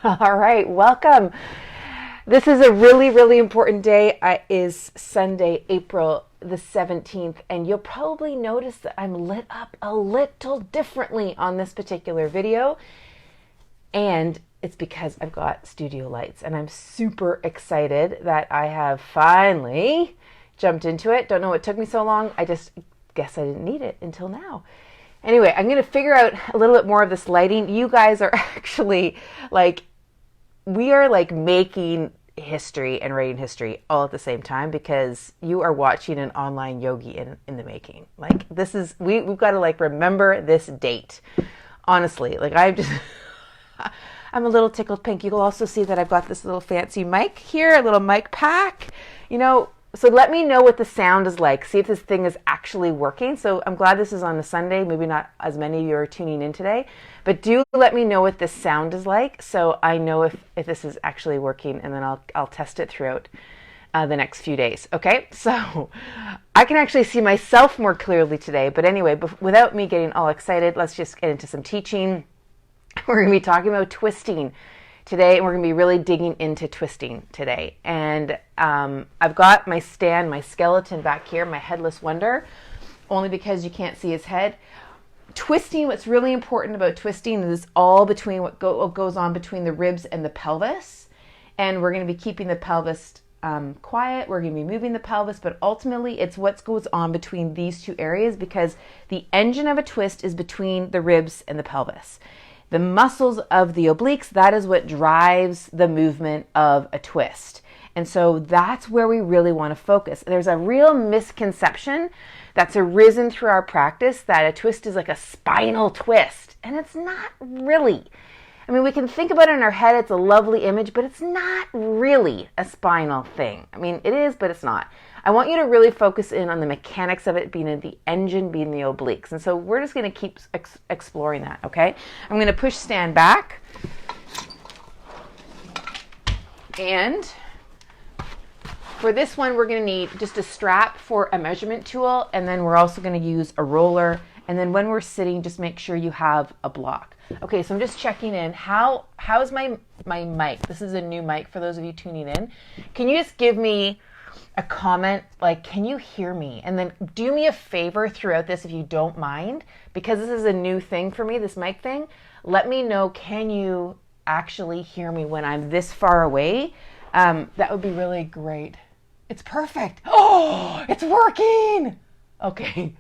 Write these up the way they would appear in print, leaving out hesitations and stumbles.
All right, welcome. This is a really, really important day. It is Sunday, April the 17th, and you'll probably notice that I'm lit up a little differently on this particular video. And it's because I've got studio lights, and I'm super excited that I have finally jumped into it. Don't know what took me so long. I just guess I didn't need it until now. Anyway, I'm going to figure out a little bit more of this lighting. You guys are actually we are making history and writing history all at the same time, because you are watching an online yogi in the making. This is, we've got to remember this date. Honestly, I'm a little tickled pink. You'll also see that I've got this little fancy mic here, a little mic pack, so let me know what the sound is like. See if this thing is actually working. So I'm glad this is on a Sunday. Maybe not as many of you are tuning in today, but do let me know what this sound is like, so I know if this is actually working, and then I'll test it throughout the next few days. Okay, so I can actually see myself more clearly today. But anyway, without me getting all excited, let's just get into some teaching. We're going to be talking about twisting today, and we're going to be really digging into twisting today. And I've got my stand, my skeleton back here, my headless wonder, only because you can't see his head. Twisting, what's really important about twisting is all between what goes on between the ribs and the pelvis. And we're going to be keeping the pelvis quiet. We're going to be moving the pelvis, but ultimately it's what goes on between these two areas, because the engine of a twist is between the ribs and the pelvis. The muscles of the obliques, that is what drives the movement of a twist. And so that's where we really want to focus. There's a real misconception that's arisen through our practice that a twist is like a spinal twist. And it's not really. I mean, we can think about it in our head. It's a lovely image, but it's not really a spinal thing. I mean, it is, but it's not. I want you to really focus in on the mechanics of it being in the engine, being the obliques. And so we're just going to keep exploring that, okay? I'm going to push stand back. And for this one, we're going to need just a strap for a measurement tool. And then we're also going to use a roller. And then when we're sitting, just make sure you have a block. Okay, so I'm just checking in. How's my mic? This is a new mic for those of you tuning in. Can you just give me a comment, can you hear me? And then do me a favor throughout this, if you don't mind, because this is a new thing for me, this mic thing. Let me know, can you actually hear me when I'm this far away? That would be really great. It's perfect. Oh, it's working. Okay.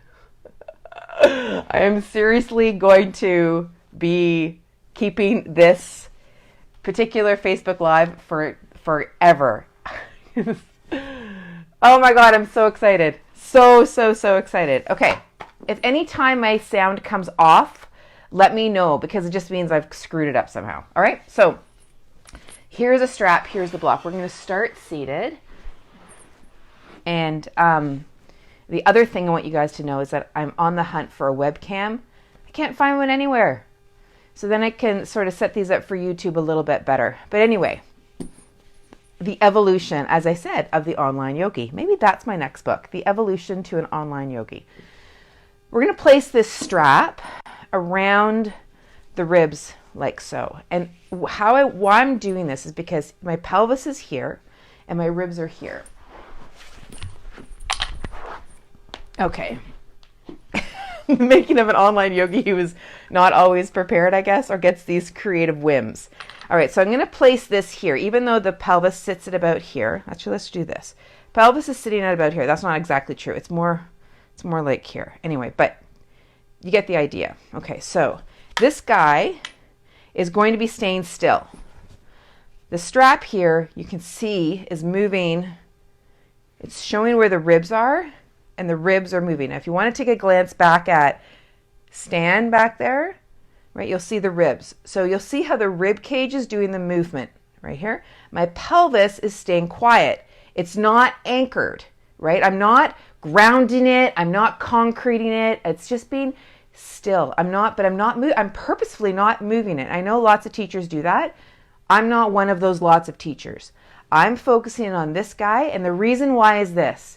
I am seriously going to be keeping this particular Facebook Live for forever. Oh my God, I'm so excited. So excited. Okay, if any time my sound comes off, let me know, because it just means I've screwed it up somehow. All right, so here's a strap, here's the block. We're going to start seated. And the other thing I want you guys to know is that I'm on the hunt for a webcam. I can't find one anywhere. So then I can sort of set these up for YouTube a little bit better. But anyway, the evolution, as I said, of the online yogi. Maybe that's my next book, The Evolution to an Online Yogi. We're going to place this strap around the ribs like so. And why I'm doing this is because my pelvis is here and my ribs are here. Okay. Making of an online yogi who is not always prepared, I guess, or gets these creative whims. All right, so I'm going to place this here, even though the pelvis sits at about here. Actually, let's do this. Pelvis is sitting at about here. That's not exactly true. It's more like here. Anyway, but you get the idea. Okay, so this guy is going to be staying still. The strap here, you can see, is moving. It's showing where the ribs are, and the ribs are moving. Now, if you want to take a glance back at stand back there, right, you'll see the ribs. So you'll see how the rib cage is doing the movement right here. My pelvis is staying quiet. It's not anchored, right? I'm not grounding it. I'm not concreting it. It's just being still. I'm purposefully not moving it. I know lots of teachers do that. I'm not one of those lots of teachers. I'm focusing on this guy, and the reason why is this.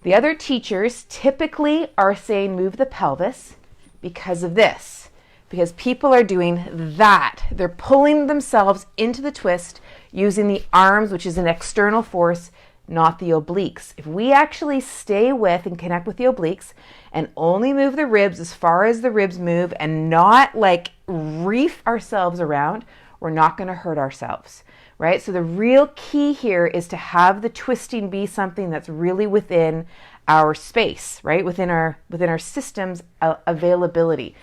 The other teachers typically are saying move the pelvis because of this. because people are doing that. They're pulling themselves into the twist using the arms, which is an external force, not the obliques. If we actually stay with and connect with the obliques and only move the ribs as far as the ribs move and not like reef ourselves around, we're not going to hurt ourselves, right? So the real key here is to have the twisting be something that's really within our space, right? Within our system's availability.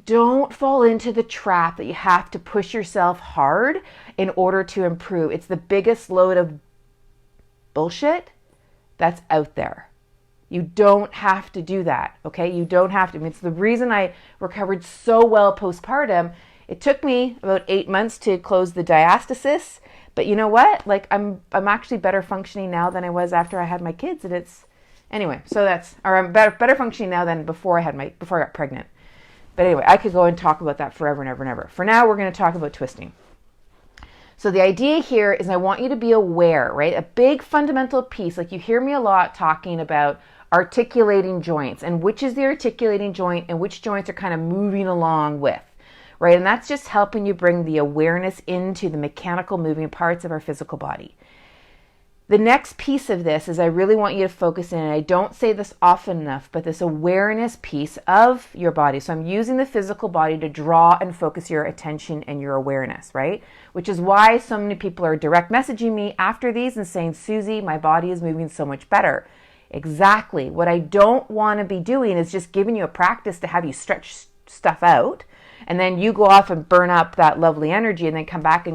Don't fall into the trap that you have to push yourself hard in order to improve. It's the biggest load of bullshit that's out there. You don't have to do that, okay? You don't have to. I mean, it's the reason I recovered so well postpartum. It took me about 8 months to close the diastasis, but you know what? Like I'm actually better functioning now than I was after I had my kids, and it's anyway. So I'm better functioning now than before I got pregnant. But anyway, I could go and talk about that forever and ever and ever. For now, we're going to talk about twisting. So the idea here is I want you to be aware, right? A big fundamental piece, like you hear me a lot talking about articulating joints and which is the articulating joint and which joints are kind of moving along with, right? And that's just helping you bring the awareness into the mechanical moving parts of our physical body. The next piece of this is I really want you to focus in, and I don't say this often enough, but this awareness piece of your body. So I'm using the physical body to draw and focus your attention and your awareness, right? Which is why so many people are direct messaging me after these and saying, Susie, my body is moving so much better. Exactly. What I don't want to be doing is just giving you a practice to have you stretch stuff out, and then you go off and burn up that lovely energy and then come back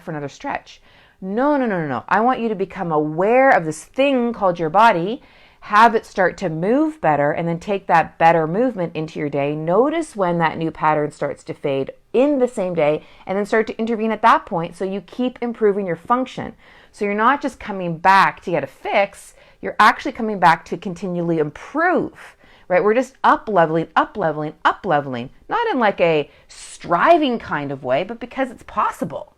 for another stretch. No. I want you to become aware of this thing called your body, have it start to move better, and then take that better movement into your day. Notice when that new pattern starts to fade in the same day, and then start to intervene at that point so you keep improving your function. So you're not just coming back to get a fix, you're actually coming back to continually improve, right? We're just up leveling, not in like a striving kind of way, but because it's possible.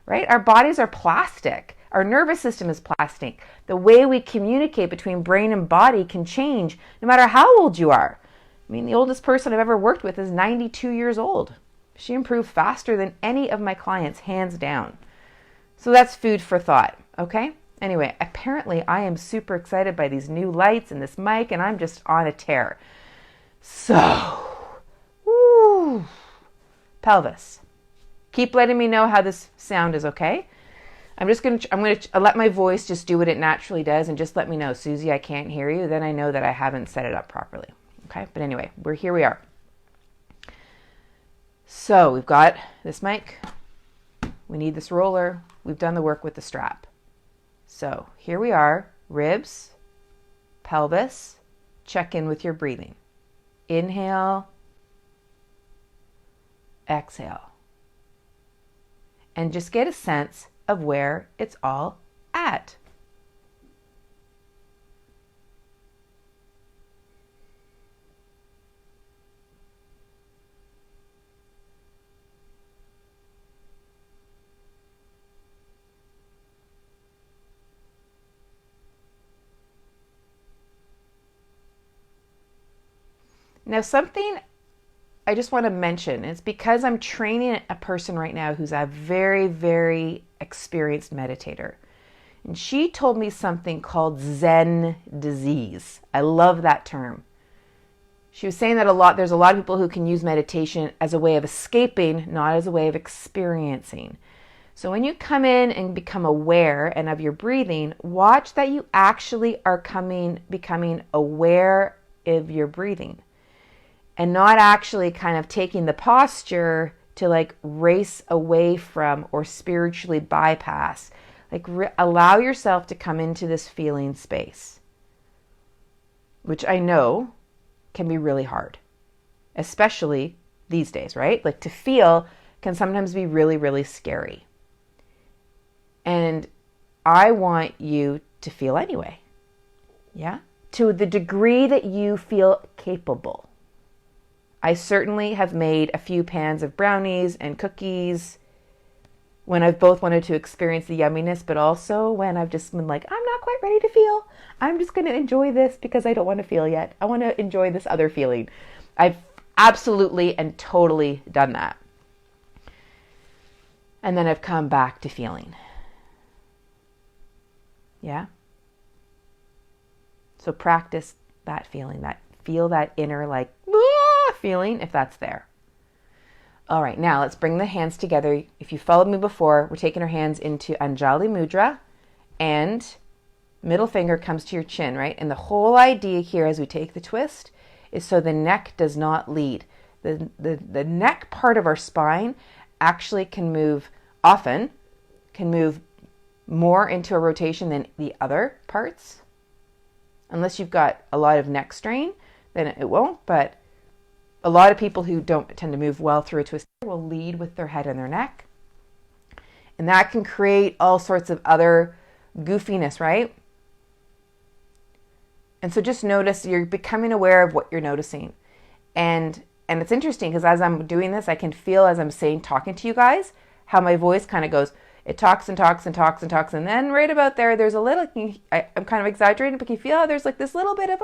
Right? Our bodies are plastic. Our nervous system is plastic. The way we communicate between brain and body can change no matter how old you are. I mean, the oldest person I've ever worked with is 92 years old. She improved faster than any of my clients, hands down. So that's food for thought, okay? Anyway, apparently I am super excited by these new lights and this mic, and I'm just on a tear. So, pelvis. Keep letting me know how this sound is, okay? I'm going to let my voice just do what it naturally does and just let me know, Susie, I can't hear you. Then I know that I haven't set it up properly, okay? But anyway, here we are. So we've got this mic. We need this roller. We've done the work with the strap. So here we are, ribs, pelvis, check in with your breathing. Inhale, exhale. And just get a sense of where it's all at. Now, something I just want to mention, it's because I'm training a person right now who's a very, very experienced meditator. And she told me something called Zen disease. I love that term. She was saying that there's a lot of people who can use meditation as a way of escaping, not as a way of experiencing. So when you come in and become aware and of your breathing, watch that you actually are becoming aware of your breathing. And not actually kind of taking the posture to like race away from or spiritually bypass. Like allow yourself to come into this feeling space, which I know can be really hard, especially these days, right? Like to feel can sometimes be really, really scary. And I want you to feel anyway. Yeah? To the degree that you feel capable. I certainly have made a few pans of brownies and cookies when I've both wanted to experience the yumminess, but also when I've just been like, I'm not quite ready to feel. I'm just going to enjoy this because I don't want to feel yet. I want to enjoy this other feeling. I've absolutely and totally done that. And then I've come back to feeling. Yeah? So practice that feeling, feel that inner like feeling if that's there. All right, now let's bring the hands together. If you followed me before, we're taking our hands into Anjali Mudra and middle finger comes to your chin, right? And the whole idea here as we take the twist is so the neck does not lead. The neck part of our spine actually can move more into a rotation than the other parts. Unless you've got a lot of neck strain, then it won't. But a lot of people who don't tend to move well through a twist will lead with their head and their neck. And that can create all sorts of other goofiness, right? And so just notice, you're becoming aware of what you're noticing. And it's interesting because as I'm doing this, I can feel as I'm talking to you guys, how my voice kind of goes, it talks and talks and talks and talks. And then right about there's a little, I'm kind of exaggerating, but you feel how there's like this little bit of,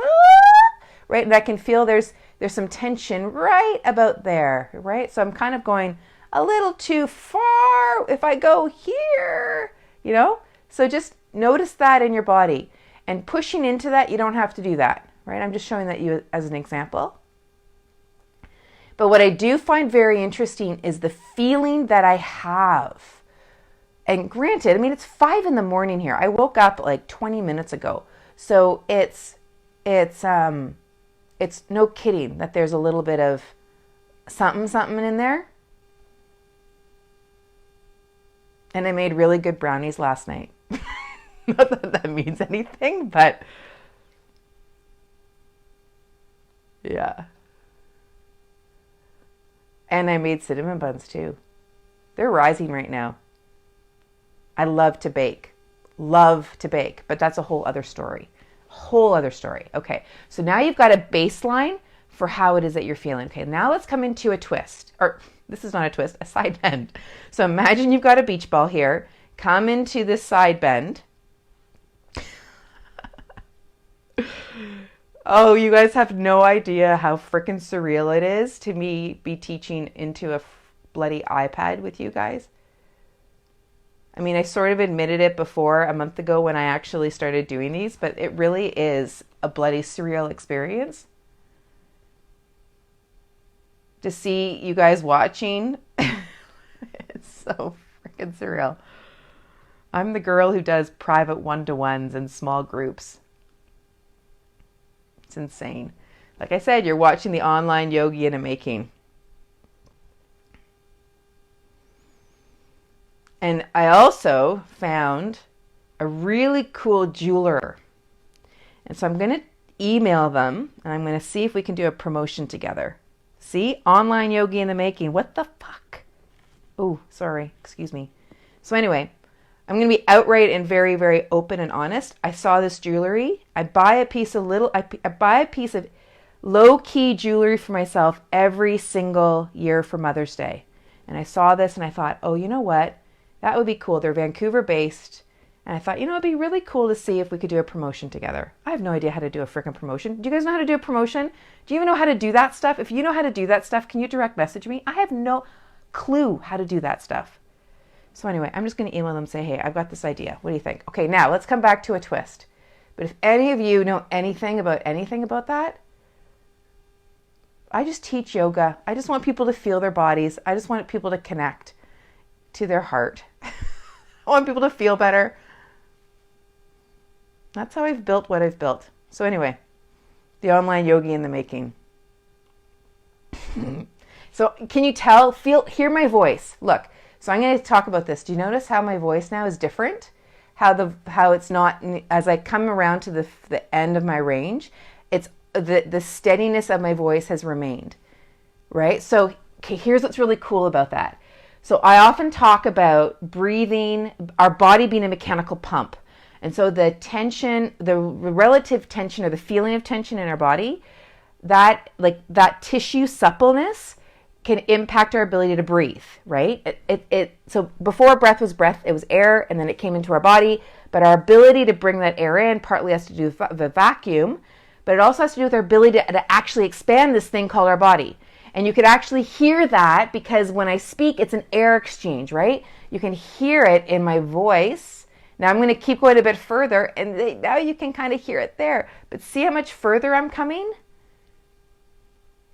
right? And I can feel there's some tension right about there, right? So I'm kind of going a little too far if I go here, So just notice that in your body. And pushing into that, you don't have to do that, right? I'm just showing that you as an example. But what I do find very interesting is the feeling that I have. And granted, it's 5 a.m. here. I woke up like 20 minutes ago. So it's no kidding that there's a little bit of something in there. And I made really good brownies last night. Not that that means anything, but yeah. And I made cinnamon buns too. They're rising right now. I love to bake, but that's a whole other story. Okay, so now you've got a baseline for how it is that you're feeling. Okay, now let's come into a twist, or this is not a twist, a side bend. So imagine you've got a beach ball here. Come into this side bend. Oh, you guys have no idea how freaking surreal it is to me be teaching into a bloody iPad with you guys. I sort of admitted it before a month ago when I actually started doing these, but it really is a bloody surreal experience. To see you guys watching, it's so freaking surreal. I'm the girl who does private one-to-ones and small groups. It's insane. Like I said, you're watching the online yogi in a making. And I also found a really cool jeweler. And so I'm going to email them and I'm going to see if we can do a promotion together. See? Online yogi in the making. What the fuck? Oh, sorry. Excuse me. So anyway, I'm going to be outright and very, very open and honest. I saw this jewelry. I buy a piece of low-key jewelry for myself every single year for Mother's Day. And I saw this and I thought, oh, you know what? That would be cool. They're Vancouver-based. And I thought, it'd be really cool to see if we could do a promotion together. I have no idea how to do a freaking promotion. Do you guys know how to do a promotion? Do you even know how to do that stuff? If you know how to do that stuff, can you direct message me? I have no clue how to do that stuff. So anyway, I'm just going to email them and say, hey, I've got this idea. What do you think? Okay, now let's come back to a twist. But if any of you know anything about that, I just teach yoga. I just want people to feel their bodies. I just want people to connect to their heart. I want people to feel better. That's how I've built what I've built. So anyway, the online yogi in the making. So can you tell, hear my voice? Look, so I'm going to talk about this. Do you notice how my voice now is different? How it's not, as I come around to the end of my range, it's the steadiness of my voice has remained, right? So okay, here's what's really cool about that. So I often talk about breathing, our body being a mechanical pump. And so the tension, the relative tension or the feeling of tension in our body, that tissue suppleness can impact our ability to breathe, right? So before breath was breath, it was air, and then it came into our body. But our ability to bring that air in partly has to do with the vacuum, but it also has to do with our ability to actually expand this thing called our body. And you could actually hear that because when I speak, it's an air exchange, right? You can hear it in my voice. Now I'm going to keep going a bit further, and now you can kind of hear it there. But see how much further I'm coming?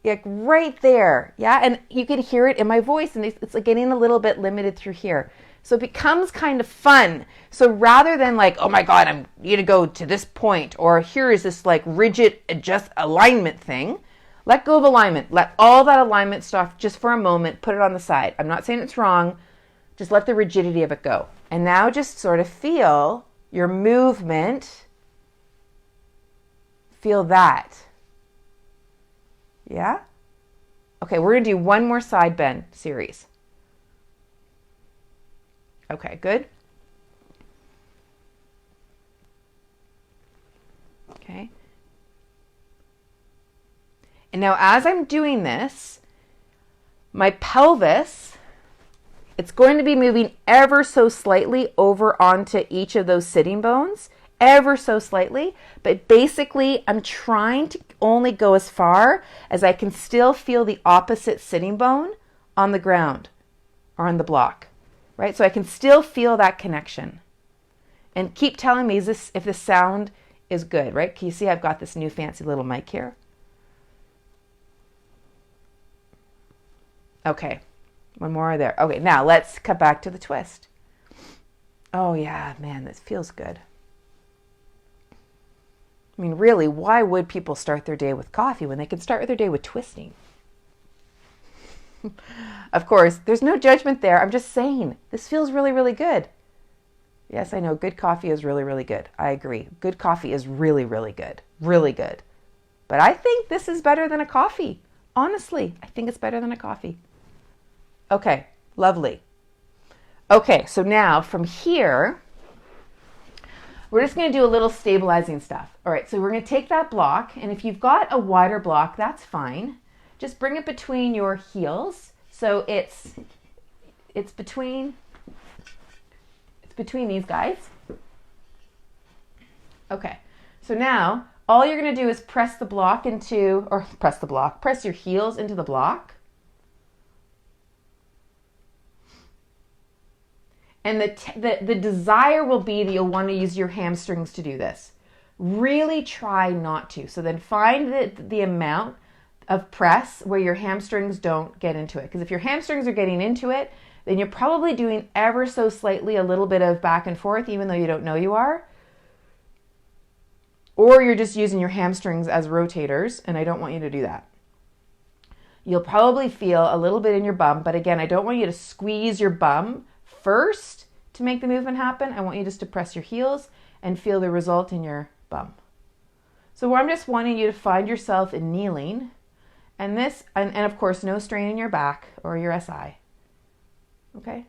Like right there, yeah? And you can hear it in my voice, and it's like getting a little bit limited through here. So it becomes kind of fun. So rather than like, oh my God, I'm going to go to this point, or here is this like rigid adjust alignment thing, let go of alignment. Let all that alignment stuff just for a moment, put it on the side. I'm not saying it's wrong. Just let the rigidity of it go. And now just sort of feel your movement. Feel that. Yeah? Okay, we're going to do one more side bend series. Okay, good. Okay. And now as I'm doing this, my pelvis, it's going to be moving ever so slightly over onto each of those sitting bones, ever so slightly. But basically, I'm trying to only go as far as I can still feel the opposite sitting bone on the ground or on the block. Right? So I can still feel that connection. And keep telling me if the sound is good, right? Can you see I've got this new fancy little mic here? Okay, one more there. Okay, now let's cut back to the twist. Oh yeah, man, this feels good. I mean, really, why would people start their day with coffee when they can start their day with twisting? Of course, there's no judgment there. I'm just saying, this feels really, really good. Yes, I know, good coffee is really, really good. I agree. Good coffee is really, really good. Really good. But I think this is better than a coffee. Honestly, I think it's better than a coffee. Okay, lovely. Okay, so now from here, we're just going to do a little stabilizing stuff. All right, so we're going to take that block, and if you've got a wider block, that's fine. Just bring it between your heels. So it's between these guys. Okay. So now all you're going to do is press your heels into the block. And the desire will be that you'll want to use your hamstrings to do this. Really try not to. So then find the amount of press where your hamstrings don't get into it. Because if your hamstrings are getting into it, then you're probably doing ever so slightly a little bit of back and forth, even though you don't know you are. Or you're just using your hamstrings as rotators, and I don't want you to do that. You'll probably feel a little bit in your bum, but again, I don't want you to squeeze your bum first to make the movement happen. I want you just to press your heels and feel the result in your bum. So I'm just wanting you to find yourself in kneeling. And this, and of course, no strain in your back or your SI. Okay?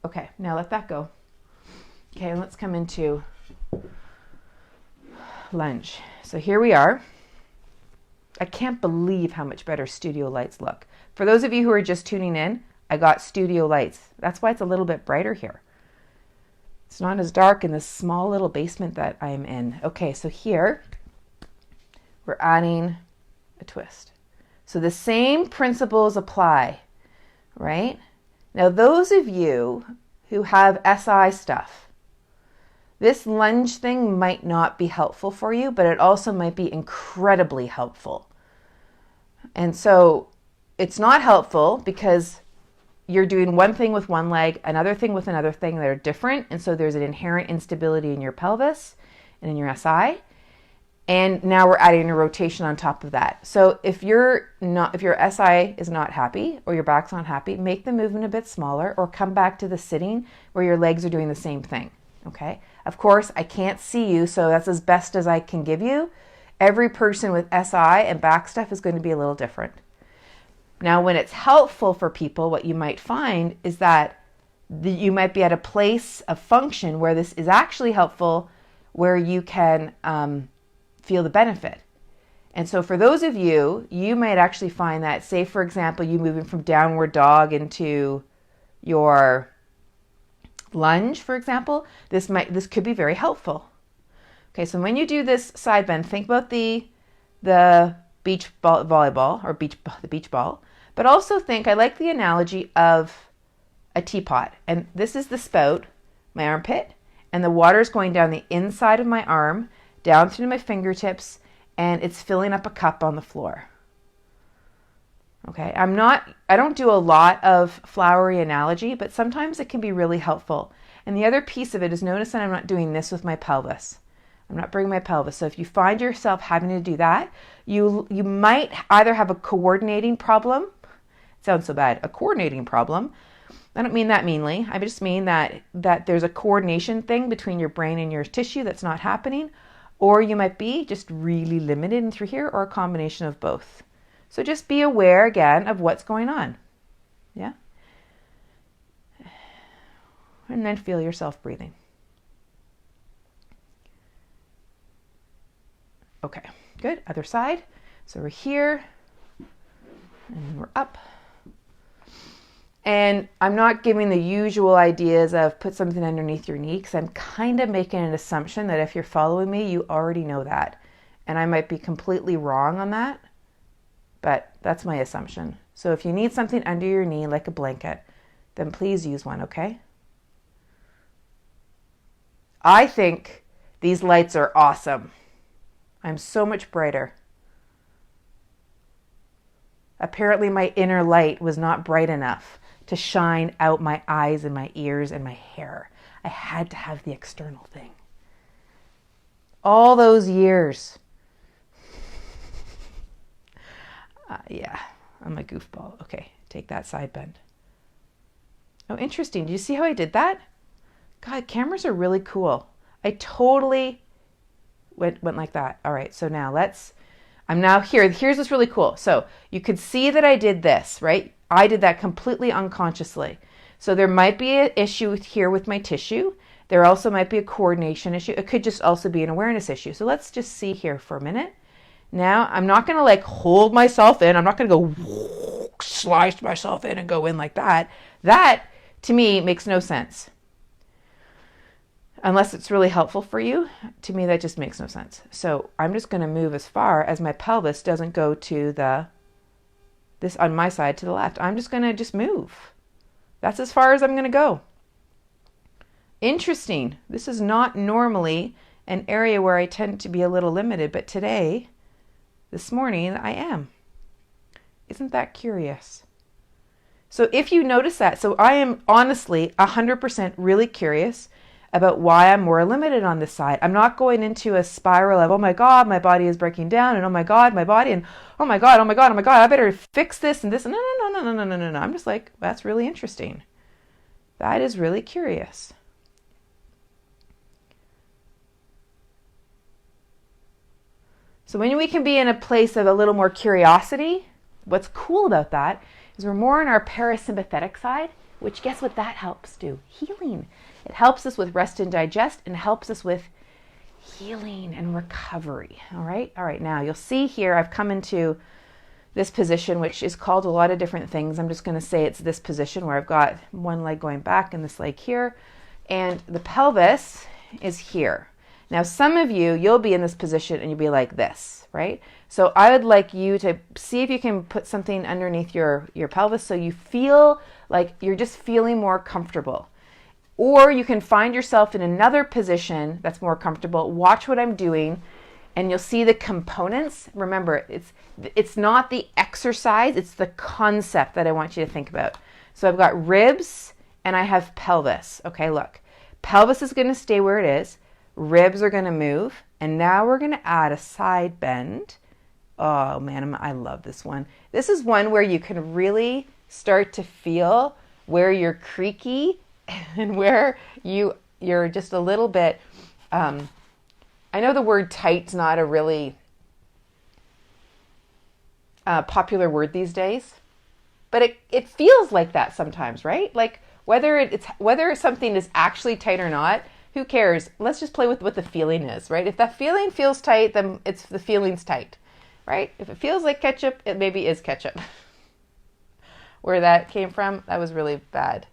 Okay, now let that go. Okay, let's come into lunge. So here we are. I can't believe how much better studio lights look. For those of you who are just tuning in, I got studio lights. That's why it's a little bit brighter here. It's not as dark in this small little basement that I'm in. Okay, so here we're adding a twist. So the same principles apply, right? Now, those of you who have SI stuff, this lunge thing might not be helpful for you, but it also might be incredibly helpful. And so it's not helpful because you're doing one thing with one leg, another thing with another thing that are different. And so there's an inherent instability in your pelvis and in your SI. And now we're adding a rotation on top of that. So if your SI is not happy or your back's not happy, make the movement a bit smaller or come back to the sitting where your legs are doing the same thing. Okay. Of course, I can't see you, so that's as best as I can give you. Every person with SI and back stuff is going to be a little different. Now, when it's helpful for people, what you might find is that you might be at a place of function where this is actually helpful, where you can feel the benefit. And so for those of you, you might actually find that, say, for example, you moving from downward dog into your lunge, for example, this could be very helpful. Okay, so when you do this side bend, think about the beach ball, volleyball, or the beach ball, but also think, I like the analogy of a teapot, and this is the spout, my armpit, and the water is going down the inside of my arm, down through my fingertips, and it's filling up a cup on the floor. Okay, I don't do a lot of flowery analogy, but sometimes it can be really helpful. And the other piece of it is, notice that I'm not doing this with my pelvis. I'm not bringing my pelvis. So if you find yourself having to do that, you might either have a coordinating problem. It sounds so bad. A coordinating problem. I don't mean that meanly. I just mean that there's a coordination thing between your brain and your tissue that's not happening. Or you might be just really limited in through here, or a combination of both. So just be aware again of what's going on. Yeah? And then feel yourself breathing. Okay, good. Other side. So we're here, and we're up. And I'm not giving the usual ideas of put something underneath your knee, because I'm kind of making an assumption that if you're following me, you already know that. And I might be completely wrong on that, but that's my assumption. So if you need something under your knee, like a blanket, then please use one, okay? I think these lights are awesome. I'm so much brighter. Apparently my inner light was not bright enough to shine out my eyes and my ears and my hair. I had to have the external thing. All those years. Yeah, I'm a goofball. Okay, take that side bend. Oh, interesting. Do you see how I did that? God, cameras are really cool. I totally went like that. All right, so now I'm now here. Here's what's really cool. So you could see that I did this, right? I did that completely unconsciously. So there might be an issue here with my tissue. There also might be a coordination issue. It could just also be an awareness issue. So let's just see here for a minute. Now, I'm not going to like hold myself in. I'm not going to go slice myself in and go in like that. That, to me, makes no sense. Unless it's really helpful for you, to me that just makes no sense. So I'm just going to move as far as my pelvis doesn't go to this on my side to the left. I'm just going to just move. That's as far as I'm going to go. Interesting. This is not normally an area where I tend to be a little limited, but today, this morning, I am. Isn't that curious? So if you notice that, so I am honestly 100% really curious about why I'm more limited on this side. I'm not going into a spiral of, oh my God, my body is breaking down, and oh my God, my body, and oh my God, I better fix this and this. No. I'm just like, that's really interesting. That is really curious. So when we can be in a place of a little more curiosity, what's cool about that is we're more in our parasympathetic side, which guess what that helps do? Healing. It helps us with rest and digest, and helps us with healing and recovery. All right. Now you'll see here I've come into this position, which is called a lot of different things. I'm just going to say it's this position where I've got one leg going back and this leg here, and the pelvis is here. Now, some of you'll be in this position and you'll be like this, right? So I would like you to see if you can put something underneath your pelvis so you feel like you're just feeling more comfortable. Or you can find yourself in another position that's more comfortable. Watch what I'm doing and you'll see the components. Remember, it's not the exercise, it's the concept that I want you to think about. So I've got ribs and I have pelvis. Okay, look. Pelvis is going to stay where it is. Ribs are going to move. And now we're going to add a side bend. Oh man, I love this one. This is one where you can really start to feel where you're creaky and where you're just a little bit, I know the word tight's not a really popular word these days, but it feels like that sometimes, right? Like whether something is actually tight or not, who cares? Let's just play with what the feeling is, right? If that feeling feels tight, then the feeling's tight, right? If it feels like ketchup, it maybe is ketchup. Where that came from, that was really bad.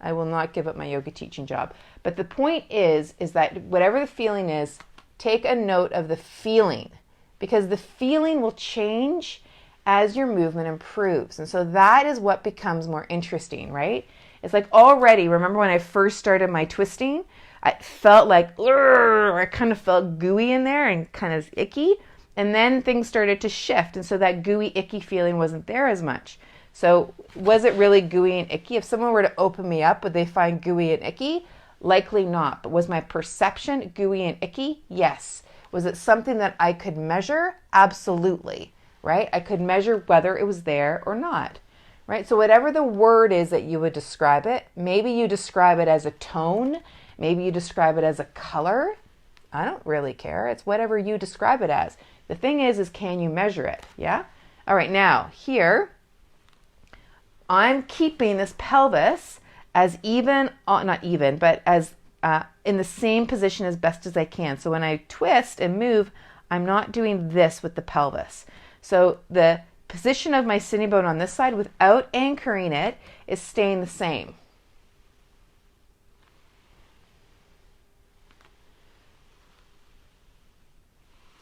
I will not give up my yoga teaching job. But the point is that whatever the feeling is, take a note of the feeling, because the feeling will change as your movement improves. And so that is what becomes more interesting, right? It's like already, remember when I first started my twisting, I felt like, I kind of felt gooey in there and kind of icky. And then things started to shift. And so that gooey, icky feeling wasn't there as much. So was it really gooey and icky? If someone were to open me up, would they find gooey and icky? Likely not. But was my perception gooey and icky? Yes. Was it something that I could measure? Absolutely. Right? I could measure whether it was there or not. Right? So whatever the word is that you would describe it, maybe you describe it as a tone, maybe you describe it as a color. I don't really care. It's whatever you describe it as. The thing is can you measure it? Yeah? All right, now here, I'm keeping this pelvis as even, not even, but as in the same position as best as I can. So when I twist and move, I'm not doing this with the pelvis. So the position of my sitting bone on this side without anchoring it is staying the same.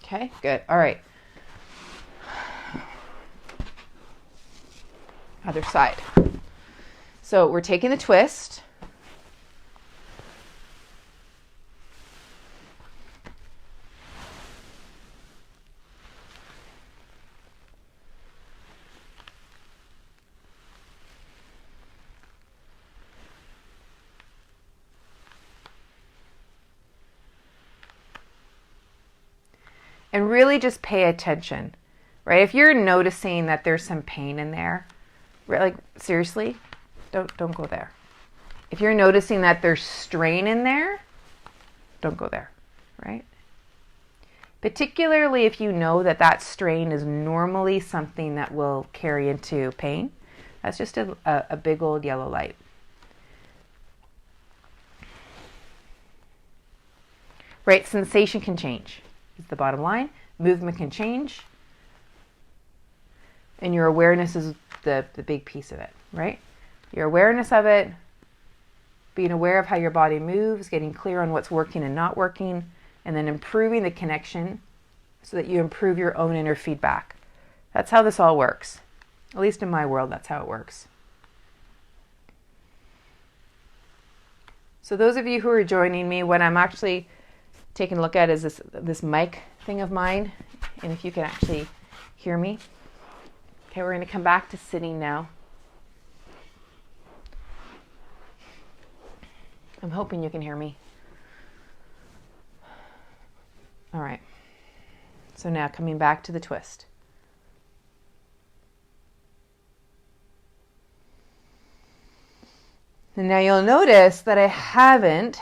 Okay, good. All right. Other side. So we're taking the twist. And really just pay attention, right? If you're noticing that there's some pain in there, like seriously, don't go there. If you're noticing that there's strain in there, don't go there, right? Particularly if you know that that strain is normally something that will carry into pain. That's just a big old yellow light. Right, sensation can change. Is the bottom line. Movement can change, and your awareness is the big piece of it, right? Your awareness of it, being aware of how your body moves, getting clear on what's working and not working, and then improving the connection so that you improve your own inner feedback. That's how this all works. At least in my world, that's how it works. So those of you who are joining me, what I'm actually taking a look at is this mic thing of mine, and if you can actually hear me. Okay, we're going to come back to sitting now. I'm hoping you can hear me. All right. So now coming back to the twist. And now you'll notice that I haven't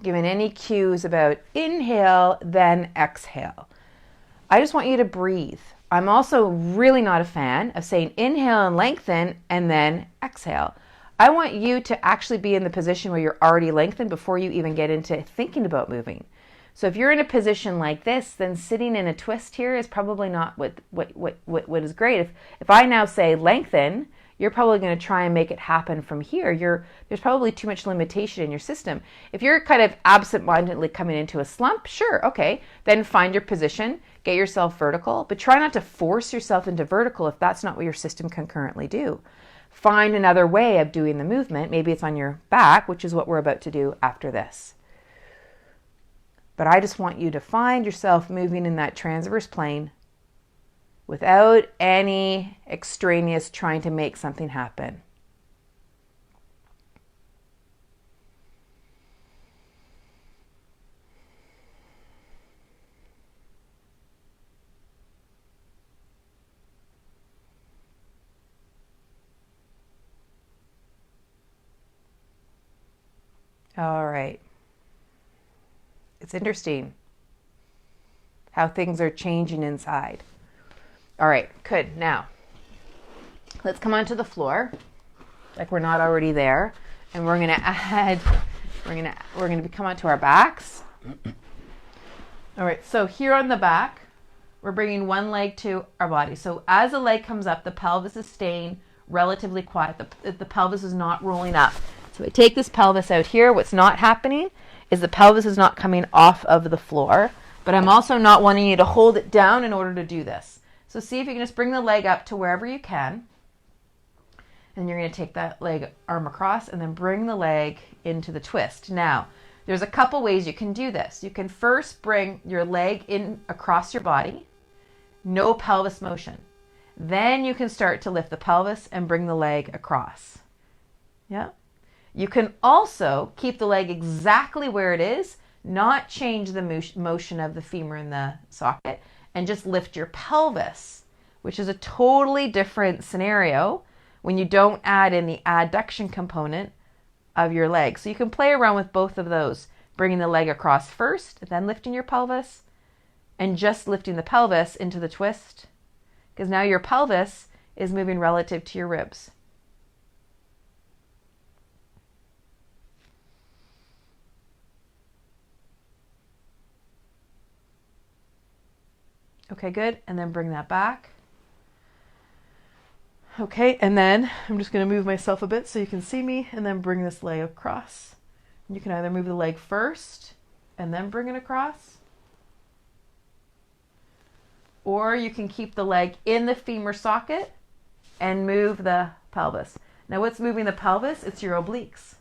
given any cues about inhale, then exhale. I just want you to breathe. I'm also really not a fan of saying inhale and lengthen and then exhale. I want you to actually be in the position where you're already lengthened before you even get into thinking about moving. So if you're in a position like this, then sitting in a twist here is probably not what is great. If I now say lengthen, you're probably going to try and make it happen from here. There's probably too much limitation in your system. If you're kind of absent-mindedly coming into a slump, sure, okay, then find your position, get yourself vertical, but try not to force yourself into vertical if that's not what your system can currently do. Find another way of doing the movement. Maybe it's on your back, which is what we're about to do after this. But I just want you to find yourself moving in that transverse plane without any extraneous trying to make something happen. All right. It's interesting how things are changing inside. All right, good. Now, let's come onto the floor, like we're not already there, and we're gonna come onto our backs. All right, so here on the back, we're bringing one leg to our body. So as the leg comes up, the pelvis is staying relatively quiet. The pelvis is not rolling up. So I take this pelvis out here. What's not happening is the pelvis is not coming off of the floor, but but I'm also not wanting you to hold it down in order to do this. So see if you can just bring the leg up to wherever you can. And you're going to take that leg arm across and then bring the leg into the twist. Now, there's a couple ways you can do this. You can first bring your leg in across your body, no pelvis motion. Then you can start to lift the pelvis and bring the leg across. Yeah. You can also keep the leg exactly where it is, not change the motion of the femur in the socket, and just lift your pelvis, which is a totally different scenario when you don't add in the adduction component of your leg. So you can play around with both of those, bringing the leg across first, then lifting your pelvis, and just lifting the pelvis into the twist, because now your pelvis is moving relative to your ribs. Okay, good. And then bring that back. Okay, and then I'm just going to move myself a bit so you can see me, and then bring this leg across. You can either move the leg first and then bring it across, or you can keep the leg in the femur socket and move the pelvis. Now what's moving the pelvis? It's your obliques.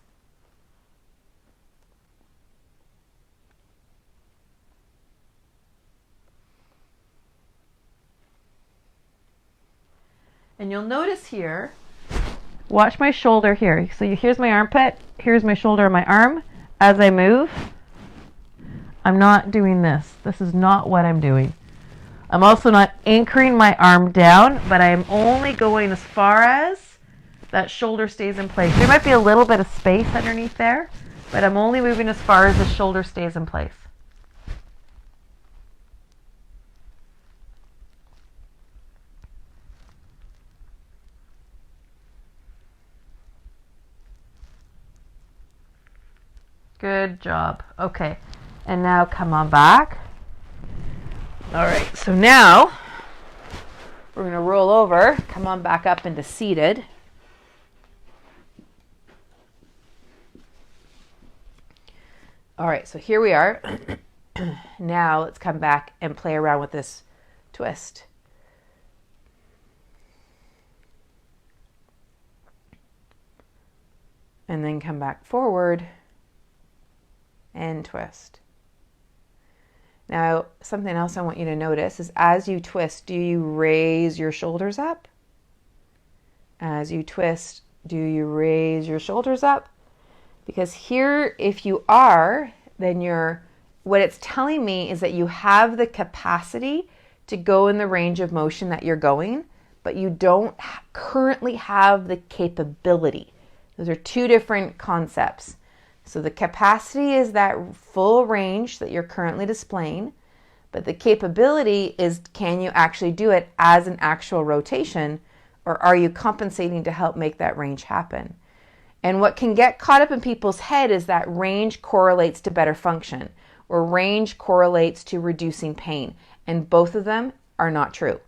And you'll notice here, watch my shoulder here. So here's my armpit, here's my shoulder and my arm. As I move, I'm not doing this. This is not what I'm doing. I'm also not anchoring my arm down, but I'm only going as far as that shoulder stays in place. There might be a little bit of space underneath there, but I'm only moving as far as the shoulder stays in place. Good job. Okay, and now come on back. All right, so now we're going to roll over, come on back up into seated. All right, so here we are. Now let's come back and play around with this twist. And then come back forward and twist. Now, something else I want you to notice is as you twist, do you raise your shoulders up? As you twist, do you raise your shoulders up? Because here, if you are, then what it's telling me is that you have the capacity to go in the range of motion that you're going, but you don't currently have the capability. Those are two different concepts. So the capacity is that full range that you're currently displaying, but the capability is, can you actually do it as an actual rotation, or are you compensating to help make that range happen? And what can get caught up in people's head is that range correlates to better function, or range correlates to reducing pain, and both of them are not true.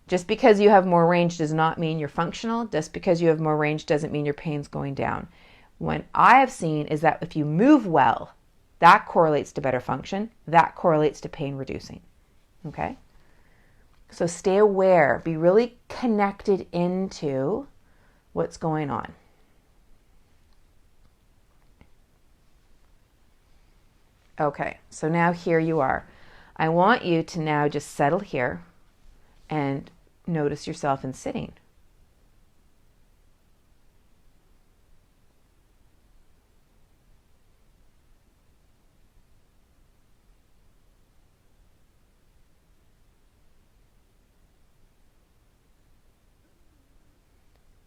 Just because you have more range does not mean you're functional. Just because you have more range doesn't mean your pain's going down. What I have seen is that if you move well, that correlates to better function. That correlates to pain reducing. Okay? So stay aware. Be really connected into what's going on. Okay, so now here you are. I want you to now just settle here and notice yourself in sitting.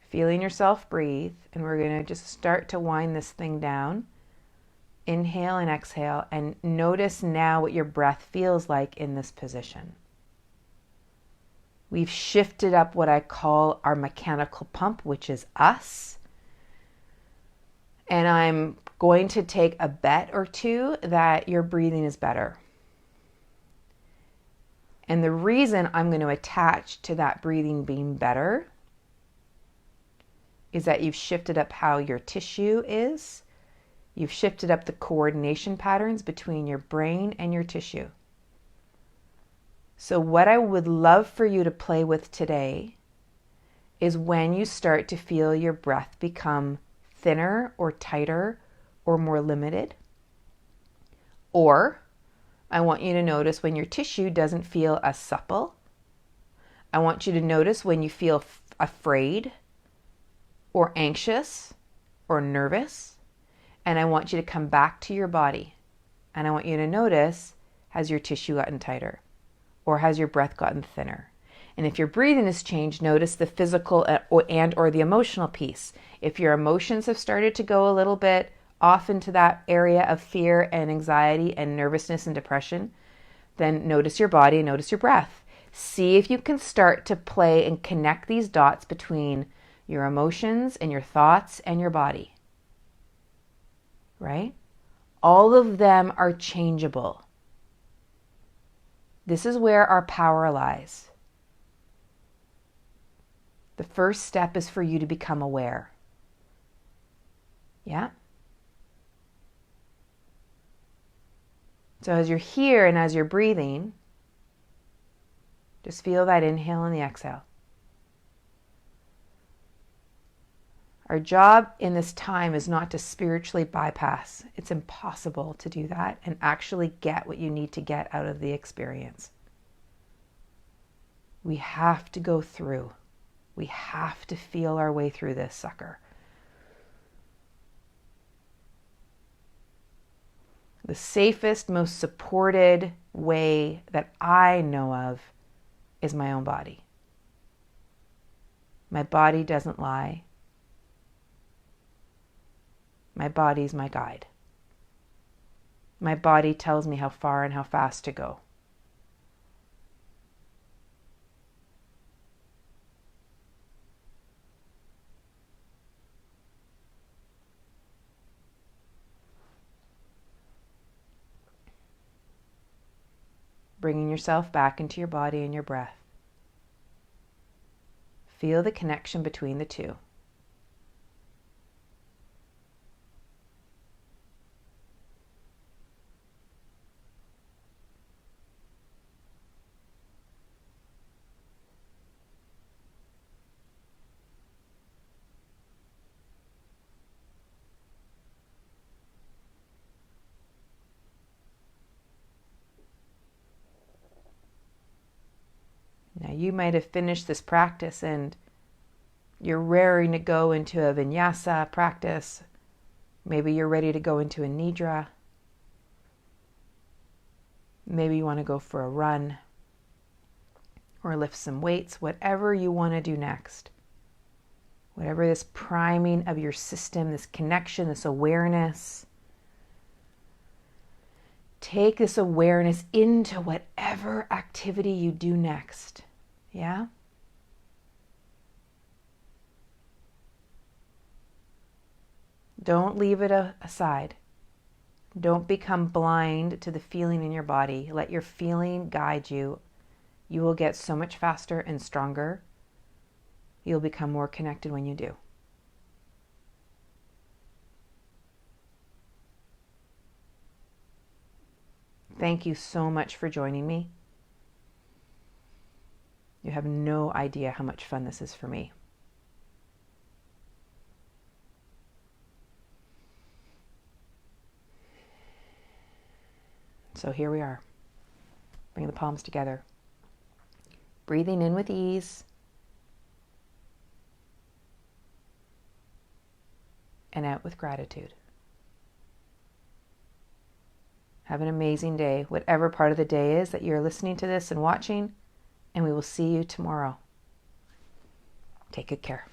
Feeling yourself breathe, and we're going to just start to wind this thing down. Inhale and exhale, and notice now what your breath feels like in this position. We've shifted up what I call our mechanical pump, which is us. And I'm going to take a bet or two that your breathing is better. And the reason I'm going to attach to that breathing being better is that you've shifted up how your tissue is. You've shifted up the coordination patterns between your brain and your tissue. So what I would love for you to play with today is when you start to feel your breath become thinner or tighter or more limited. Or I want you to notice when your tissue doesn't feel as supple. I want you to notice when you feel afraid or anxious or nervous. And I want you to come back to your body. And I want you to notice, has your tissue gotten tighter? Or has your breath gotten thinner? And if your breathing has changed, notice the physical and or the emotional piece. If your emotions have started to go a little bit off into that area of fear and anxiety and nervousness and depression, then notice your body, notice your breath. See if you can start to play and connect these dots between your emotions and your thoughts and your body. Right? All of them are changeable. This is where our power lies. The first step is for you to become aware. Yeah? So as you're here and as you're breathing, just feel that inhale and the exhale. Our job in this time is not to spiritually bypass. It's impossible to do that and actually get what you need to get out of the experience. We have to go through. We have to feel our way through this sucker. The safest, most supported way that I know of is my own body. My body doesn't lie. My body's my guide. My body tells me how far and how fast to go. Bringing yourself back into your body and your breath. Feel the connection between the two. Now you might have finished this practice and you're raring to go into a vinyasa practice. Maybe you're ready to go into a nidra. Maybe you want to go for a run or lift some weights, whatever you want to do next. Whatever this priming of your system, this connection, this awareness. Take this awareness into whatever activity you do next. Yeah? Don't leave it aside. Don't become blind to the feeling in your body. Let your feeling guide you. You will get so much faster and stronger. You'll become more connected when you do. Thank you so much for joining me. You have no idea how much fun this is for me. So here we are. Bring the palms together. Breathing in with ease. And out with gratitude. Have an amazing day, whatever part of the day is that you're listening to this and watching, and we will see you tomorrow. Take good care.